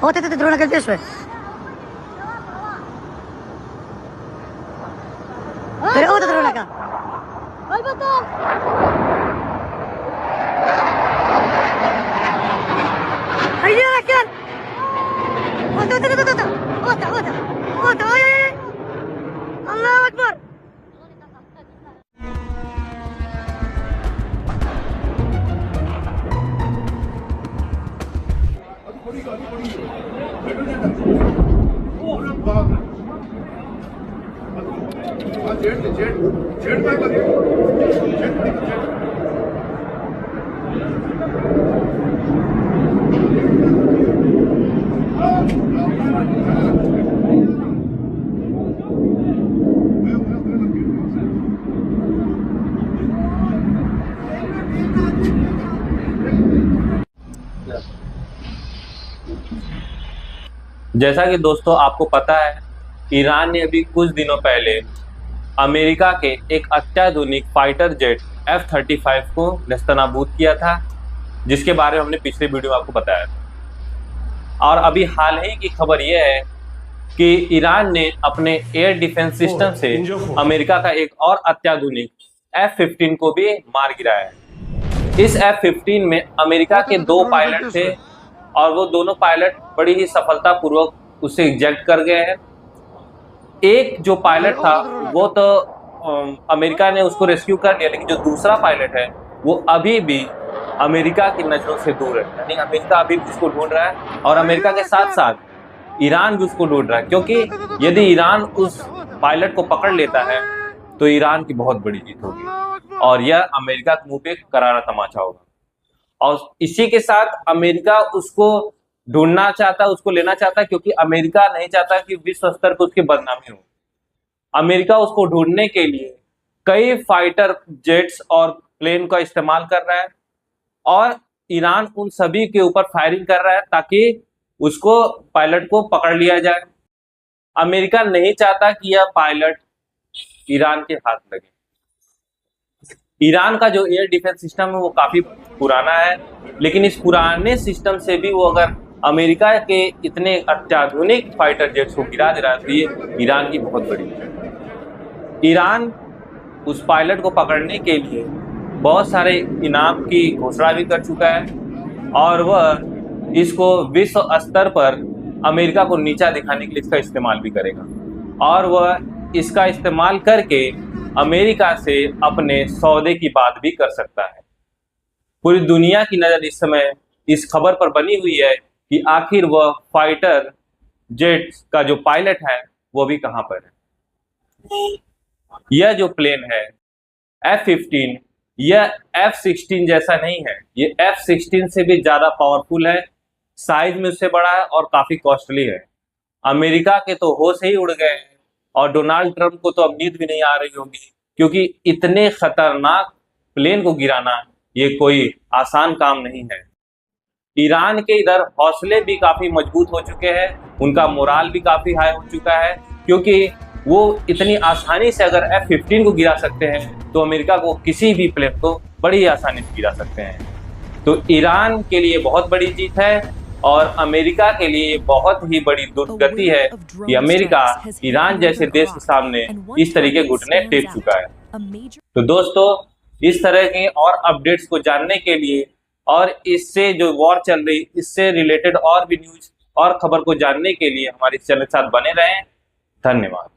होते थे द्रोण के देश में फिर होते द्रोण का भाई बता अయ్యో రకన్ होता अल्लाह अकबर जैसा कि दोस्तों आपको पता है, ईरान ने अभी कुछ दिनों पहले अमेरिका के एक अत्याधुनिक फाइटर जेट F-35 को नेस्तनाबूद किया था, जिसके बारे में हमने पिछले वीडियो में आपको बताया था। और अभी हाल ही की खबर यह है कि ईरान ने अपने एयर डिफेंस सिस्टम से अमेरिका का एक और अत्याधुनिक F-15 को भी मार गिराया है। इस F-15 में अमेरिका के 2 पायलट थे और वो दोनों पायलट बड़ी ही सफलतापूर्वक उसे इजेक्ट कर गए हैं। एक जो पायलट था वो तो अमेरिका ने उसको रेस्क्यू कर लिया, लेकिन जो दूसरा पायलट है वो अभी भी अमेरिका की नजरों से दूर है। यानी अमेरिका अभी भी उसको ढूंढ रहा है और अमेरिका के साथ साथ ईरान भी उसको ढूंढ रहा है, क्योंकि यदि ईरान उस पायलट को पकड़ लेता है तो ईरान की बहुत बड़ी जीत होगी और यह अमेरिका के मुंह पे करारा तमाचा होगा। और इसी के साथ अमेरिका उसको ढूंढना चाहता है, उसको लेना चाहता है, क्योंकि अमेरिका नहीं चाहता कि विश्व स्तर पर उसकी बदनामी हो। अमेरिका उसको ढूंढने के लिए कई फाइटर जेट्स और प्लेन का इस्तेमाल कर रहा है और ईरान उन सभी के ऊपर फायरिंग कर रहा है ताकि उसको पायलट को पकड़ लिया जाए। अमेरिका नहीं चाहता कि यह पायलट ईरान के हाथ लगे। ईरान का जो एयर डिफेंस सिस्टम है वो काफी पुराना है, लेकिन इस पुराने सिस्टम से भी वो अगर अमेरिका के इतने अत्याधुनिक फाइटर जेट्स को गिरा दे रहा है तो ये ईरान की बहुत बड़ी है। ईरान उस पायलट को पकड़ने के लिए बहुत सारे इनाम की घोषणा भी कर चुका है और वह इसको विश्व स्तर पर अमेरिका को नीचा दिखाने के लिए इसका इस्तेमाल भी करेगा और वह इसका इस्तेमाल करके अमेरिका से अपने सौदे की बात भी कर सकता है। पूरी दुनिया की नजर इस समय इस खबर पर बनी हुई है कि आखिर वह फाइटर जेट का जो पायलट है वो भी कहां पर है। यह जो प्लेन है F-15, यह F-16 जैसा नहीं है, ये F-16 से भी ज्यादा पावरफुल है, साइज में उससे बड़ा है और काफी कॉस्टली है। अमेरिका के तो होश ही उड़ गए हैं और डोनाल्ड ट्रंप को तो अब नींद भी नहीं आ रही होगी, क्योंकि इतने खतरनाक प्लेन को गिराना ये कोई आसान काम नहीं है। ईरान के इधर हौसले भी काफी मजबूत हो चुके हैं, उनका मोराल भी काफी हाई हो चुका है, क्योंकि वो इतनी आसानी से अगर F-15 को गिरा सकते हैं तो अमेरिका को किसी भी प्लेन को बड़ी आसानी से गिरा सकते हैं। तो ईरान के लिए बहुत बड़ी जीत है और अमेरिका के लिए बहुत ही बड़ी दुर्गति है कि अमेरिका ईरान जैसे देश के सामने इस तरीके घुटने टेक चुका है। तो दोस्तों, इस तरह के और अपडेट्स को जानने के लिए और इससे जो वॉर चल रही इससे रिलेटेड और भी न्यूज और खबर को जानने के लिए हमारे चैनल के साथ बने रहें। धन्यवाद।